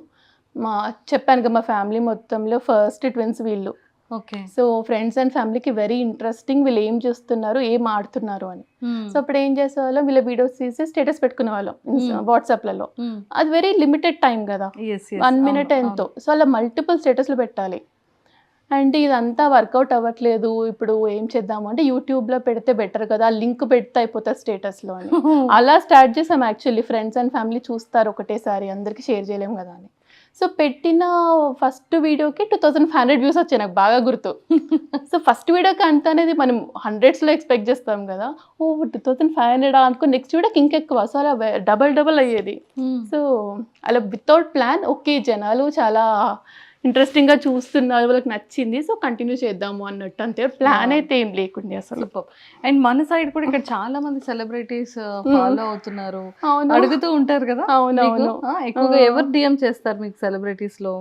చెప్పాను కదా మా ఫ్యామిలీ మొత్తంలో ఫస్ట్ ట్విన్స్ వీళ్ళు. ఓకే. సో ఫ్రెండ్స్ అండ్ ఫ్యామిలీకి వెరీ ఇంట్రెస్టింగ్, వీళ్ళు ఏం చేస్తున్నారు, ఏం ఆడుతున్నారు అని. సో అప్పుడు ఏం చేసేవాళ్ళం, వీళ్ళ వీడియోస్ తీసి స్టేటస్ పెట్టుకునే వాళ్ళం వాట్సాప్లలో. అది వెరీ లిమిటెడ్ టైం కదా, 1 minute ఎంతో. సో అలా మల్టిపుల్ స్టేటస్లు పెట్టాలి. అంటే ఇదంతా వర్కౌట్ అవ్వట్లేదు, ఇప్పుడు ఏం చేద్దాము అంటే యూట్యూబ్లో పెడితే బెటర్ కదా, లింక్ పెడితే అయిపోతుంది స్టేటస్లో అని. అలా స్టార్ట్ చేసాం. యాక్చువల్లీ ఫ్రెండ్స్ అండ్ ఫ్యామిలీ చూస్తారు ఒకటేసారి, అందరికీ షేర్ చేయలేము కదా అని. సో పెట్టిన ఫస్ట్ వీడియోకి 2500 views వచ్చాయి, నాకు బాగా గుర్తు. సో ఫస్ట్ వీడియోకి అంత అనేది మనం 100sలో ఎక్స్పెక్ట్ చేస్తాం కదా. 2500 అనుకో, నెక్స్ట్ వీడియోకి ఇంకెక్కువ. సో అలా డబల్ అయ్యేది. సో అలా వితౌట్ ప్లాన్, ఓకే జనాలు చాలా ఇంట్రెస్టింగ్గా చూస్తున్నారు, వాళ్ళకి నచ్చింది, సో కంటిన్యూ చేద్దాము అన్నట్టు, అంతే. ప్లాన్ అయితే ఏం లేకుండే అసలు. అండ్ మన సైడ్ కూడా ఇక్కడ చాలా మంది సెలబ్రిటీస్ ఫాలో అవుతున్నారు, అడుగుతూ ఉంటారు కదా. అవునవును. ఎక్కువగా ఎవరు డిఎం చేస్తారు మీకు సెలబ్రిటీస్ లో?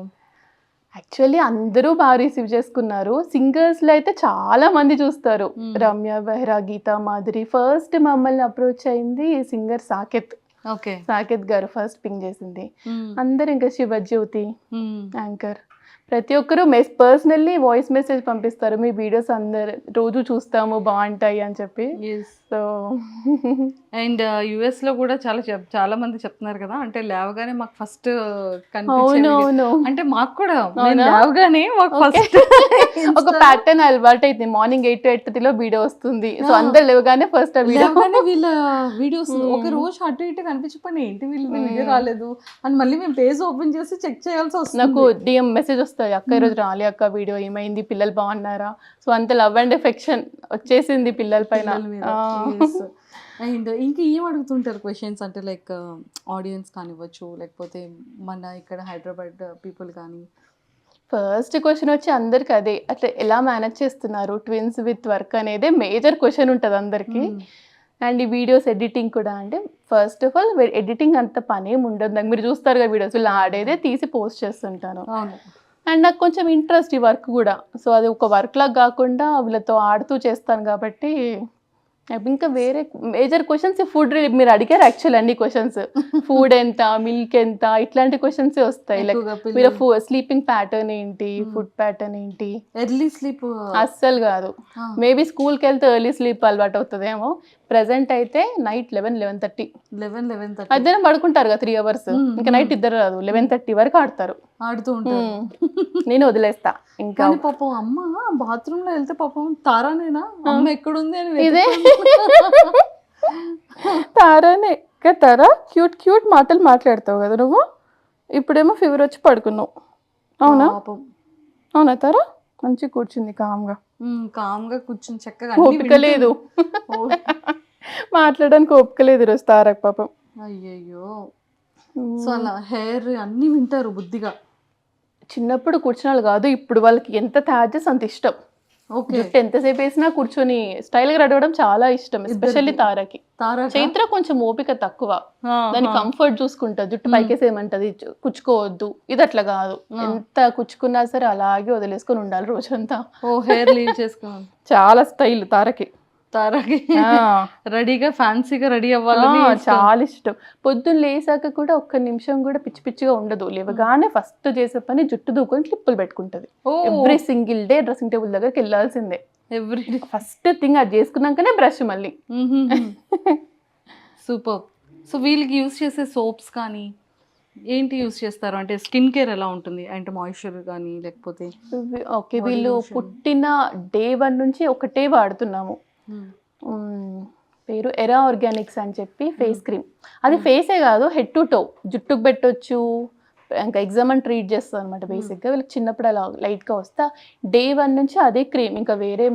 యాక్చువల్లీ అందరూ బాగా రిసీవ్ చేసుకున్నారు. సింగర్స్లో అయితే చాలా మంది చూస్తారు, రమ్య బెహ్రా, గీతా మాధురి. ఫస్ట్ మమ్మల్ని అప్రోచ్ అయింది సింగర్ సాకేత్. ఓకే. సాకేత్ గారు ఫస్ట్ పింగ్ చేసింది. అందరు ఇంకా శివజ్యోతి యాంకర్, ప్రతి ఒక్కరు పర్సనల్లీ వాయిస్ మెసేజ్ పంపిస్తారు, మీ వీడియోస్ అందరు రోజు చూస్తాము బాగుంటాయి అని చెప్పి. సో అండ్ యుఎస్ లో కూడా చాలా మంది చెప్తున్నారు కదా, అంటే లేవగానే మాకు ఫస్ట్ కనిపించేది, అంటే మాకు కూడా లేవగానే మాకు ఫస్ట్ ఒక ప్యాటర్న్ అలవాటు అయితే మార్నింగ్ 8 to 8:30 వీడియో వస్తుంది. సో అందరు లేవగానే ఫస్ట్ వీళ్ళ వీడియోస్ ఒక రోజు అటు ఇటు కనిపించకపోయినా ఏంటి వీళ్ళు రాలేదు అని మళ్ళీ మేము పేజ్ ఓపెన్ చేసి చెక్ చేయాల్సి వస్తుంది. నాకు డిఎం మెసేజ్ వస్తుంది, అక్క ఈరోజు రాలి అక్క వీడియో, ఏమైంది, పిల్లలు బాగున్నారా. సో అంత లవ్ అండ్ ఎఫెక్షన్ వచ్చేసింది పిల్లల పైన. అండ్ ఇంకా ఏం అడుగుతుంటారు క్వశ్చన్స్ అంటే లైక్ ఆడియన్స్ కానివ్వచ్చు, లేకపోతే మన ఇక్కడ హైదరాబాద్ పీపుల్ కానీ? ఫస్ట్ క్వశ్చన్ వచ్చి అందరికి అదే, అట్లా ఎలా మేనేజ్ చేస్తున్నారు ట్విన్స్ విత్ వర్క్ అనేదే మేజర్ క్వశ్చన్ ఉంటుంది అందరికి. అండ్ ఈ వీడియోస్ ఎడిటింగ్ కూడా అంటే ఫస్ట్ ఆఫ్ ఆల్ ఎడిటింగ్ అంత పని ఏమి ఉండదు నాకు. మీరు చూస్తారు కదా వీడియోస్, వీళ్ళు ఆడేదే తీసి పోస్ట్ చేస్తుంటాను. అండ్ నాకు కొంచెం ఇంట్రెస్ట్ ఈ వర్క్ కూడా, సో అది ఒక వర్క్ లాగా కాకుండా వీళ్ళతో ఆడుతూ చేస్తాను కాబట్టి ఇంకా వేరే మేజర్ క్వశ్చన్స్ ఫుడ్ మీరు అడిగారు యాక్చువల్ అన్ని క్వశ్చన్స్. ఫుడ్ ఎంత, మిల్క్ ఎంత, ఇట్లాంటి క్వశ్చన్స్ వస్తాయి. లైక్ మీరు స్లీపింగ్ ప్యాటర్న్ ఏంటి, ఫుడ్ ప్యాటర్న్ ఏంటి. ఎర్లీ స్లీప్ అస్సలు కాదు, మేబీ స్కూల్కి వెళ్తే ఎర్లీ స్లీప్ అలవాటు అవుతుందేమో. ప్రెసెంట్ అయితే నైట్ 11:30 మధ్యాహ్నం పడుకుంటారు కదా 3 hours, ఇంకా నైట్ ఇద్దరు రాదు 11:30 వరకు ఆడుతూ ఉంటారు. నేను వదిలేస్తా. ఇంకా పాపం అమ్మ బాత్రూమ్ లో వెళ్తే పాపం తారానేనా అమ్మ ఎక్కడుంది అని ఇదే తారానే తారా క్యూట్ క్యూట్ మాటలు మాట్లాడతావు కదా నువ్వు. ఇప్పుడేమో ఫీవర్ వచ్చి పడుకున్నావు. అవునా అవునా తారా? మంచిగా కూర్చుంది కామ్గా కూర్చుని చక్కగా. ఓపిక లేదు మాట్లాడడానికి, ఓపిక లేదు ఈరోజు తారకు పాపం. అయ్యయ్యో. సో అలా హెయిర్ అన్ని వింటారు బుద్ధిగా. చిన్నప్పుడు కూర్చున్న వాళ్ళు కాదు, ఇప్పుడు వాళ్ళకి ఎంత తయారు చేసి అంత ఇష్టం. జుట్టు ఎంతసేపు వేసినా కూర్చొని స్టైల్ గా రెడవడం చాలా ఇష్టం, ఎస్పెషల్లీ తారకి. చైత్ర కొంచెం ఓపిక తక్కువ, దాని కంఫర్ట్ చూసుకుంటది. జుట్టు పైకేసేయమంటది, కుచ్చుకోవద్దు. ఇది అట్లా కాదు, ఎంత కుచ్చుకున్నా సరే అలాగే వదిలేసుకొని ఉండాలి రోజంతా. హెయిర్ లీవ్ చేసుకోవాలి. చాలా స్టైల్ తారకి రెడీగా ఫ్యాన్సీగా రెడీ అవ్వాలని చాలా ఇష్టం. పొద్దున్న లేసాక కూడా ఒక్క నిమిషం కూడా పిచ్చి పిచ్చిగా ఉండదు. లేవగానే ఫస్ట్ చేసే పని జుట్టు దూకొని క్లిప్పులు పెట్టుకుంటది. Every single day dressing table దగ్గరికి వెళ్ళాల్సిందే. ఎవ్రీ డే ఫస్ట్ థింగ్ అది చేసుకున్నాకనే బ్రష్ మళ్ళీ. సూపర్. సో వీళ్ళకి యూస్ చేసే సోప్స్ కానీ ఏంటి యూస్ చేస్తారు? అంటే స్కిన్ కేర్ ఎలా ఉంటుంది? అంటే మాయిశ్చర్ కానీ లేకపోతే? ఓకే, వీళ్ళు పుట్టిన day 1 నుంచి ఒకటే వాడుతున్నాము. పేరు ఎరా ఆర్గానిక్స్ అని చెప్పి ఫేస్ క్రీమ్. అది ఫేసే కాదు, హెడ్ టు టో జుట్టుకు పెట్టొచ్చు. ఇంకా ఎగ్జామ్ అని ట్రీట్ చేస్తుంది అనమాట బేసిక్గా. వీళ్ళకి చిన్నప్పుడు అలా లైట్గా వస్తా day 1 నుంచి అదే క్రీమ్, ఇంకా వేరే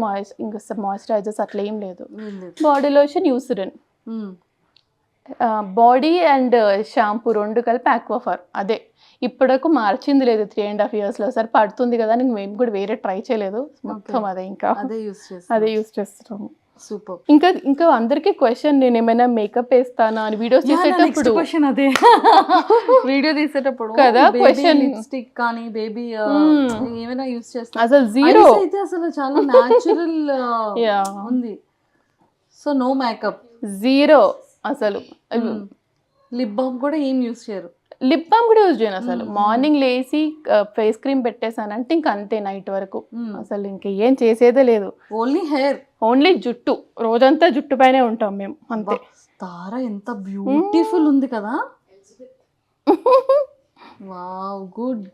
ఇంకా మాయిశ్చరైజర్స్ అట్లా ఏం లేదు. Body lotion, Eucerin, body and shampoo 2 కలిపి ఆక్వాఫర్. అదే ఇప్పటివరకు మార్చింది లేదు 3.5 yearsలో. సరే పడుతుంది కదా అని మేము కూడా వేరే ట్రై చేయలేదు. మొత్తం అదే ఇంకా అదే యూస్ చేస్తున్నాము. సూపర్. ఇంకా అందరికి క్వశ్చన్, నేను ఏమైనా మేకప్ వేస్తానా అని వీడియోస్ చేసేటప్పుడు క్వశ్చన్ అదే. వీడియో తీసేటప్పుడు కదా క్వశ్చన్, లిప్స్టిక్ కానీ బేబీ ఏమైనా యూస్ చేస్తా? అసలు జీరో అయితే అసలు చాలా న్యాచురల్ ఉంది. సో నో మేకప్, జీరో అసలు. లిప్ బామ్ కూడా ఏం యూస్ చేయరు? లిప్ బామ్ కూడా యూజ్ చేయను అసలు. మార్నింగ్ లేసి ఫేస్ క్రీమ్ పెట్టేసానంటే ఇంక అంతే నైట్ వరకు. అసలు ఇంక ఏం చేసేదే లేదు. ఓన్లీ హెయిర్, ఓన్లీ జుట్టు. రోజంతా జుట్టు పైనే ఉంటాం మేము అంతే. తారా ఎంత బ్యూటిఫుల్ ఉంది కదా. వావ్, గుడ్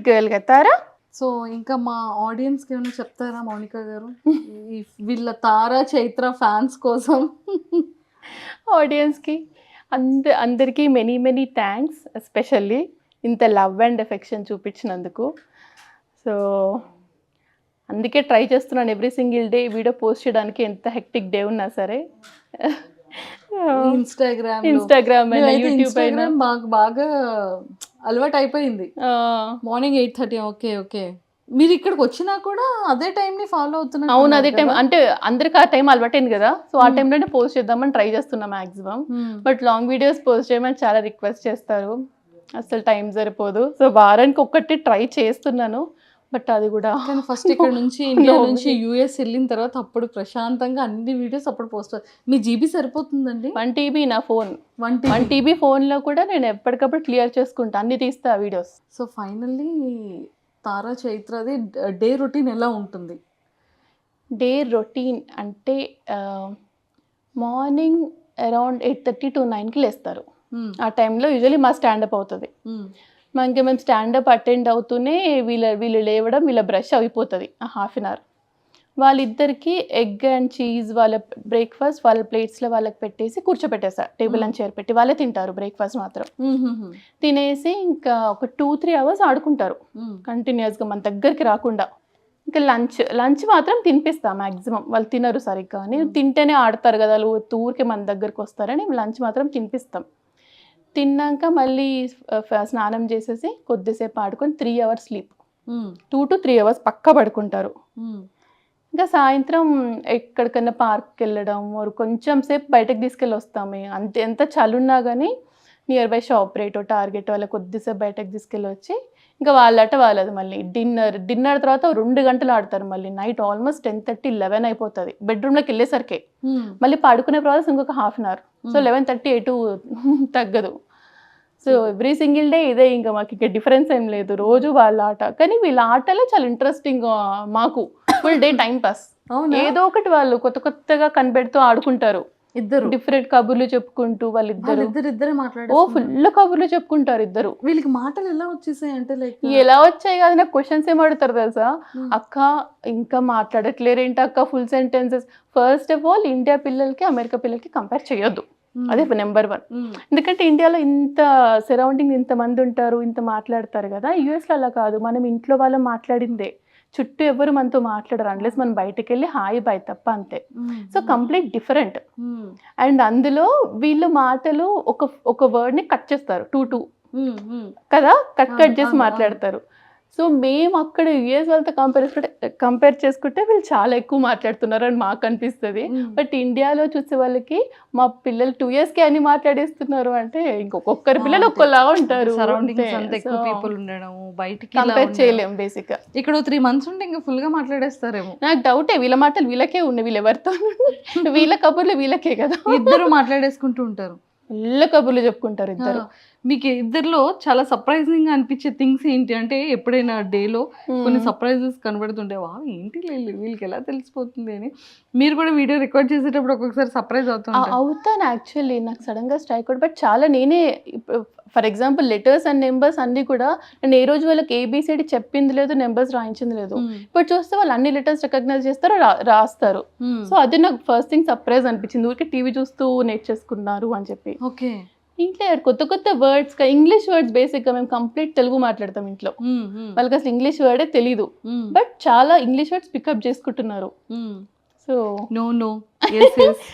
గర్ల్ కదా తారా. సో ఇంకా మా ఆడియన్స్కి ఏమైనా చెప్తారా మౌనిక గారు, వీళ్ళ తారా చైత్ర ఫ్యాన్స్ కోసం? ఆడియన్స్కి అందరికీ మెనీ థ్యాంక్స్, ఎస్పెషల్లీ ఇంత లవ్ అండ్ ఎఫెక్షన్ చూపించినందుకు. సో అందుకే ట్రై చేస్తున్నాను every single day video post చేయడానికి, ఎంత హెక్టిక్ డే ఉన్నా సరే. ఇన్స్టాగ్రామ్ యూట్యూబ్ బాగా అలవాటు అయిపోయింది. మార్నింగ్ 8:30. ఓకే మీరు ఇక్కడికి వచ్చినా కూడా అదే టైంని ఫాలో అవుతున్నారు? అవును, అదే టైం. అంటే అందరికి ఆ టైం అలవాటైంది కదా, సో ఆ టైంలోనే పోస్ట్ చేద్దామని ట్రై చేస్తున్నాం maximum. But long videos post చేయమని చాలా రిక్వెస్ట్ చేస్తారు, అసలు టైం సరిపోదు. సో వారానికి ఒక్కటి ట్రై చేస్తున్నాను, బట్ అది కూడా ఫస్ట్ ఇక్కడ నుంచి ఇండియా నుంచి US వెళ్ళిన తర్వాత అప్పుడు ప్రశాంతంగా అన్ని వీడియోస్ అప్పుడు పోస్ట్. మీ జీబీ సరిపోతుందండి? 1 TB నా ఫోన్. 1 TB ఫోన్లో కూడా నేను ఎప్పటికప్పుడు క్లియర్ చేసుకుంటా, అన్ని తీస్తా వీడియోస్. సో ఫైనల్లీ తారా చైత్రది డే రొటీన్ ఎలా ఉంటుంది? డే రొటీన్ అంటే మార్నింగ్ అరౌండ్ 8:30 to 9కి లేస్తారు. ఆ టైంలో యూజువలీ మా స్టాండప్ అవుతుంది. మనకి మేము స్టాండప్ అటెండ్ అవుతూనే వీళ్ళు లేవడం, వీళ్ళ బ్రష్ అయిపోతుంది 1/2 an hour. వాళ్ళిద్దరికి ఎగ్ అండ్ చీజ్ వాళ్ళ బ్రేక్ఫాస్ట్ వాళ్ళ ప్లేట్స్లో వాళ్ళకి పెట్టేసి కూర్చోపెట్టేసా, టేబుల్ అండ్ చైర్ పెట్టి. వాళ్ళే తింటారు బ్రేక్ఫాస్ట్ మాత్రం. తినేసి ఇంకా ఒక 2-3 hours ఆడుకుంటారు కంటిన్యూస్గా, మన దగ్గరికి రాకుండా. ఇంకా లంచ్ మాత్రం తినిపిస్తా మ్యాక్సిమం. వాళ్ళు తినరు సరిగ్గా అని, తింటేనే ఆడతారు కదా వాళ్ళు, ఊరికే మన దగ్గరికి వస్తారని లంచ్ మాత్రం తినిపిస్తాం. తిన్నాక మళ్ళీ స్నానం చేసేసి కొద్దిసేపు ఆడుకొని 3 hours స్లీప్. 2 to 3 hours పక్కా పడుకుంటారు. ఇంకా సాయంత్రం ఎక్కడికన్నా పార్క్కి వెళ్ళడం కొంచెం సేపు బయటకు తీసుకెళ్ళి వస్తామే. అంతే, ఎంత చలున్నా కానీ నియర్ బై షాప్ రేటో టార్గెట్ వాళ్ళ కొద్దిసేపు బయటకు తీసుకెళ్ళి వచ్చి ఇంకా వాళ్ళట వాళ్ళది మళ్ళీ డిన్నర్ తర్వాత 2 గంటలు ఆడతారు. మళ్ళీ నైట్ ఆల్మోస్ట్ 10:30, 11 అయిపోతుంది బెడ్రూమ్లోకి వెళ్ళేసరికి. మళ్ళీ పడుకునే ప్రాసెస్ ఇంకొక 1/2 hour. సో 11:30 ఎటు తగ్గదు. సో ఎవ్రీ సింగిల్ డే ఇదే, ఇంకా మాకు ఇంకా డిఫరెన్స్ ఏం లేదు. రోజు వాళ్ళ ఆట, కానీ వీళ్ళ ఆటలే చాలా ఇంట్రెస్టింగ్. మాకు ఫుల్ డే టైం పాస్. ఏదో ఒకటి వాళ్ళు కొత్త కొత్తగా కనిపెడుతూ ఆడుకుంటారు. ఇద్దరు డిఫరెంట్ కబుర్లు చెప్పుకుంటూ వాళ్ళిద్దరే మాట్లాడారు. ఫుల్ కబుర్లు చెప్పుకుంటారు ఇద్దరు. వీళ్ళకి మాటలు ఎలా వచ్చేసాయి అంటే లైక్ ఎలా వచ్చాయి కాదు, నాకు క్వశ్చన్స్ ఏం అడుగుతారు తెలుసా, అక్క ఇంకా మాట్లాడట్లేరేంటి అక్క, full sentences. First of all India పిల్లలకి అమెరికా పిల్లలకి కంపేర్ చేయొద్దు, అదే నెంబర్ 1. ఎందుకంటే ఇండియాలో ఇంత సరౌండింగ్ ఇంతమంది ఉంటారు, ఇంత మాట్లాడతారు కదా. యూఎస్లో అలా కాదు, మనం ఇంట్లో వాళ్ళు మాట్లాడిందే, చుట్టూ ఎవరు మనతో మాట్లాడరు అన్లెస్ మనం బయటకు వెళ్ళి హాయ్ బాయ్ తప్ప, అంతే. So complete different. అండ్ అందులో వీళ్ళు మాటలు ఒక వర్డ్ని కట్ చేస్తారు, 2 కదా, కట్ చేసి మాట్లాడతారు. సో మేము అక్కడ యుఎస్ వాళ్ళతో కంపేర్ చేసుకుంటే వీళ్ళు చాలా ఎక్కువ మాట్లాడుతున్నారు అని మాకు అనిపిస్తుంది. బట్ ఇండియాలో చూసే వాళ్ళకి మా పిల్లలు 2 yearsకి అని మాట్లాడేస్తున్నారు అంటే ఇంకొకరి పిల్లలు ఒక్కలా ఉంటారు. కంపేర్ చేయలేము బేసిక్ గా. ఇక్కడ 3 months ఉంటే ఇంకా ఫుల్ గా మాట్లాడేస్తారేమో. నాకు డౌటే, వీళ్ళ మాటలు వీళ్ళకే ఉన్నాయి, వీళ్ళు ఎవరితో వీళ్ళ కబుర్లు వీళ్ళకే కదా. ఇద్దరు మాట్లాడేసుకుంటూ ఉంటారు, ఫుల్ కబుర్లు చెప్పుకుంటారు ఇద్దరు. మీకు ఇద్దరిలో చాలా సర్ప్రైజింగ్ గా అనిపించే థింగ్స్ ఏంటి అంటే, ఎప్పుడైనా డేలో కొన్ని సర్ప్రైజెస్ కనబడుతుంటే వా ఏంటి వీళ్ళకి ఎలా తెలిసిపోతుంది అని మీరు కూడా వీడియో రికార్డ్ చేసేటప్పుడు ఒక్కొక్కసారి సర్ప్రైజ్ అవుతాను. యాక్చువల్లీ నాకు సడన్ గా స్ట్రైక్ అవుట్, బట్ చాలా నేనే for example letters and numbers అన్ని కూడా నేను ఏ రోజు వాళ్ళకి ABCD చెప్పింది లేదు, నెంబర్స్ రాయించింది లేదు. ఇప్పుడు చూస్తే వాళ్ళు అన్ని లెటర్స్ రికగ్నైజ్ చేస్తారు, రాస్తారు. సో అది నాకు ఫస్ట్ థింగ్ సర్ప్రైజ్ అనిపించింది. ఊరికే టీవీ చూస్తూ నేర్చేసుకున్నారు అని చెప్పి. ఓకే, ఇంట్లో కొత్త వర్డ్స్, ఇంగ్లీష్ వర్డ్స్ బేసిక్ గా మేము కంప్లీట్ తెలుగు మాట్లాడతాం ఇంట్లో. వాళ్ళకి అసలు ఇంగ్లీష్ వర్డే తెలీదు, బట్ చాలా ఇంగ్లీష్ వర్డ్స్ పికప్ చేసుకుంటున్నారు. సో నో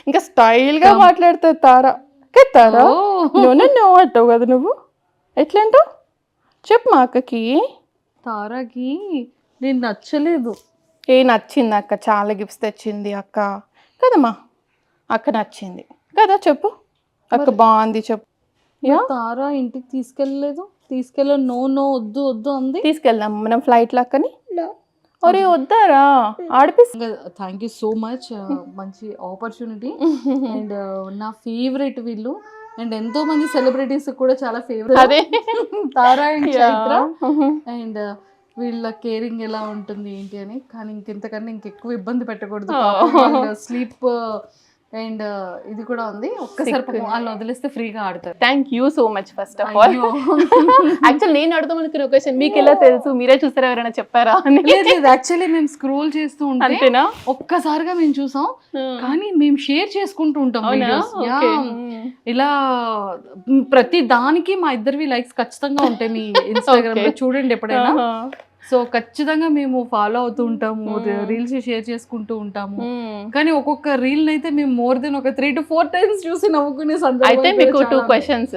ఇంకా స్టైల్ గా మాట్లాడతారు. తారా నో అంటావు కదా నువ్వు, ఎట్లా అంటావు చెప్పు మా అక్కకి. తారాకి నేను నచ్చలేదు. నచ్చింది అక్క, చాలా గిఫ్ట్స్ తెచ్చింది అక్క కదమ్మా, అక్క నచ్చింది కదా చెప్పు, అక్క బాగుంది చెప్పు. తారా ఇంటికి తీసుకెళ్ళ నో వద్దు అంది. తీసుకెళ్దాం మనం ఫ్లైట్ లాక్కని. ఒరే వద్దారా ఆడిపిస్తా. థ్యాంక్ యూ సో మచ్, మంచి ఆపర్చునిటీ. అండ్ నా ఫేవరెట్ వీళ్ళు, అండ్ ఎంతో మంది సెలబ్రిటీస్ కూడా చాలా favourite Tara and Chaitra. And వీళ్ళ కేరింగ్ ఎలా ఉంటుంది ఏంటి అని, కానీ ఇంకెంతకన్నా ఇంకెక్కువ ఇబ్బంది పెట్టకూడదు. స్లీప్ అండ్ ఇది కూడా ఉంది, ఒక్కసారి వాళ్ళు వదిలేస్తే ఫ్రీగా ఆడతారు. Thank you so much first of all. Actually నేను అడుగుదాం అనుకున్న క్వశ్చన్ మీకు ఎలా తెలుసు, మీరే చూసారా, ఎవరైనా చెప్పారా? యాక్చువల్లీ మేము స్క్రోల్ చేస్తూ ఉంటేనా ఒక్కసారిగా మేము చూసాం, కానీ మేము షేర్ చేసుకుంటూ ఉంటాం ఇలా. ప్రతి దానికి మా ఇద్దరివి లైక్స్ ఖచ్చితంగా ఉంటాయి మీ ఇన్స్టాగ్రామ్ లో, చూడండి ఎప్పుడైనా. సో ఖచ్చితంగా మేము ఫాలో అవుతూ ఉంటాము, రీల్స్ షేర్ చేసుకుంటూ ఉంటాము. కానీ ఒక్కొక్క రీల్ అయితే మేము మోర్ దెన్ ఒక 3 to 4 times చూసి నవ్వుకునే సందర్భం. అయితే మీకు 2 questions.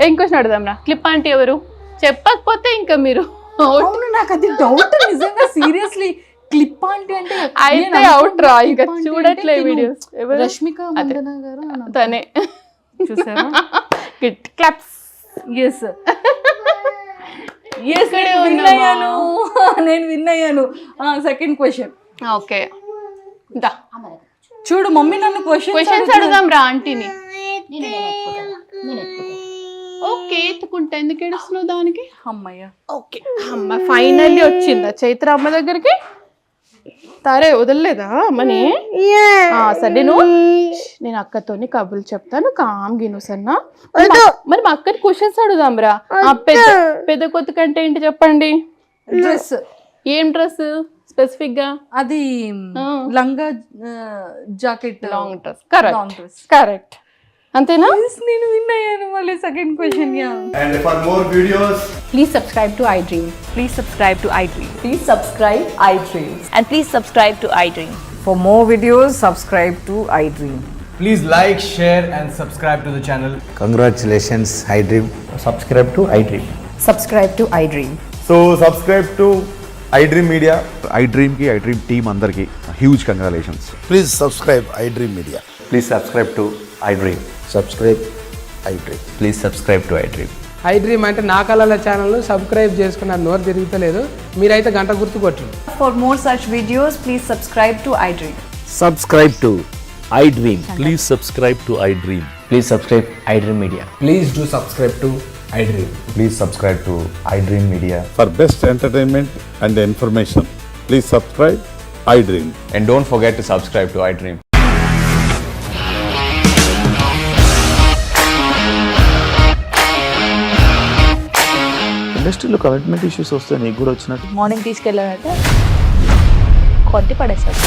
ఏం క్వశ్చన్ అడుగుదాం రా? క్లిప్ ఆంటీ ఎవరు చెప్పకపోతే ఇంకా మీరు. అవును, నాకు అది డౌట్ నిజంగా, సీరియస్లీ. క్లిప్ ఆంటీ అంటే అయితే అవుట్ రా, ఇంకా చూడట్లే వీడియోస్. రష్మిక మందన గారు తనే, చూసారా? క్లాప్స్. ఎస్ నేను విన్ అయ్యాను. Second question. ఓకే, చూడు మమ్మీ నన్ను క్వశ్చన్స్ అడుగుదాం రా ఆంటీని. ఓకే, ఎత్తుకుంటా, ఎందుకు ఏడుస్తున్నావు దానికి? అమ్మయ్య. ఓకే అమ్మ ఫైనల్లీ వచ్చిందా చైత్ర అమ్మ దగ్గరికి? తారే వదలలేదా అమ్మని? సరే నేను అక్కతోని కబుర్లు చెప్తాను, కామ్గిను సన్నా. మరి మా అక్కని క్వశ్చన్స్ అడుగుదాం రా. పెద్ద కొత్త కంటే ఏంటి చెప్పండి? డ్రెస్. ఏం డ్రెస్ స్పెసిఫిక్ గా? అది లంగా జాకెట్, లాంగ్ డ్రెస్. కరెక్ట్ అంతేనా? నేను విన్ అయ్యాను. మళ్ళీ second question. And for more videos, please subscribe to iDream. Please subscribe to iDream. Please subscribe iDream. And please subscribe to iDream. For more videos, subscribe to iDream. Please like, share and subscribe to the channel. Congratulations, iDream. Subscribe to iDream. Subscribe to iDream. So subscribe to iDream Media. iDream కి iDream team అందరికి huge congratulations. Please subscribe iDream Media. Please subscribe to iDream. Subscribe iDream. Please subscribe to iDream. iDream అంటే నా కళల ఛానల్ను subscribe చేసుకున్న నోరు తిరుగుతలేదు, మీరైతే గంట గుర్తు కొట్టండి. For more such videos, please subscribe to iDream. Subscribe to iDream. Please subscribe to iDream. Please subscribe iDream Media. Please do subscribe to iDream. Please subscribe to iDream Media. For best entertainment and information please subscribe iDream. And don't forget to subscribe to iDream. ఇండస్ట్రీలో commitment issues వస్తే నీకు కూడా వచ్చినట్టు morning తీసుకెళ్ళాలంటే కొట్టి పడేసాడు.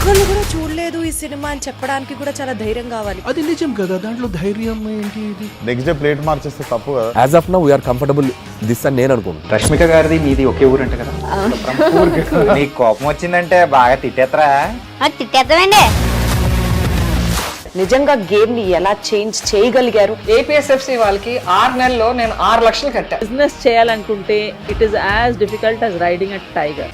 ఒక్కళ్ళు కూడా చూడలేదు ఈ సినిమా అని చెప్పడానికి కూడా చాలా ధైర్యం కావాలి. అది నిజం కదా, దాంట్లో ధైర్యం ఏంటి? ఇది నెక్స్ట్ డే ప్లేట్ మార్చేస్తే తప్పు కదా. As of now we are comfortable this అని నేను అనుకుంటున్నాను. రష్మిక గారిది మీది ఒకే ఊరు అంట కదా. నీకు కోపం వచ్చిందంటే బాగా తిట్టేత్తరా? తిట్టేద్దామండి. నిజంగా గేమ్ ని ఎలా చేంజ్ చేయగలిగారు? ఏపీఎస్ఎఫ్సి వాళ్ళకి 6 నెలల్లో నేను 6 లక్షలు కట్టా. బిజినెస్ చేయాలనుకుంటే it is as difficult as riding a tiger.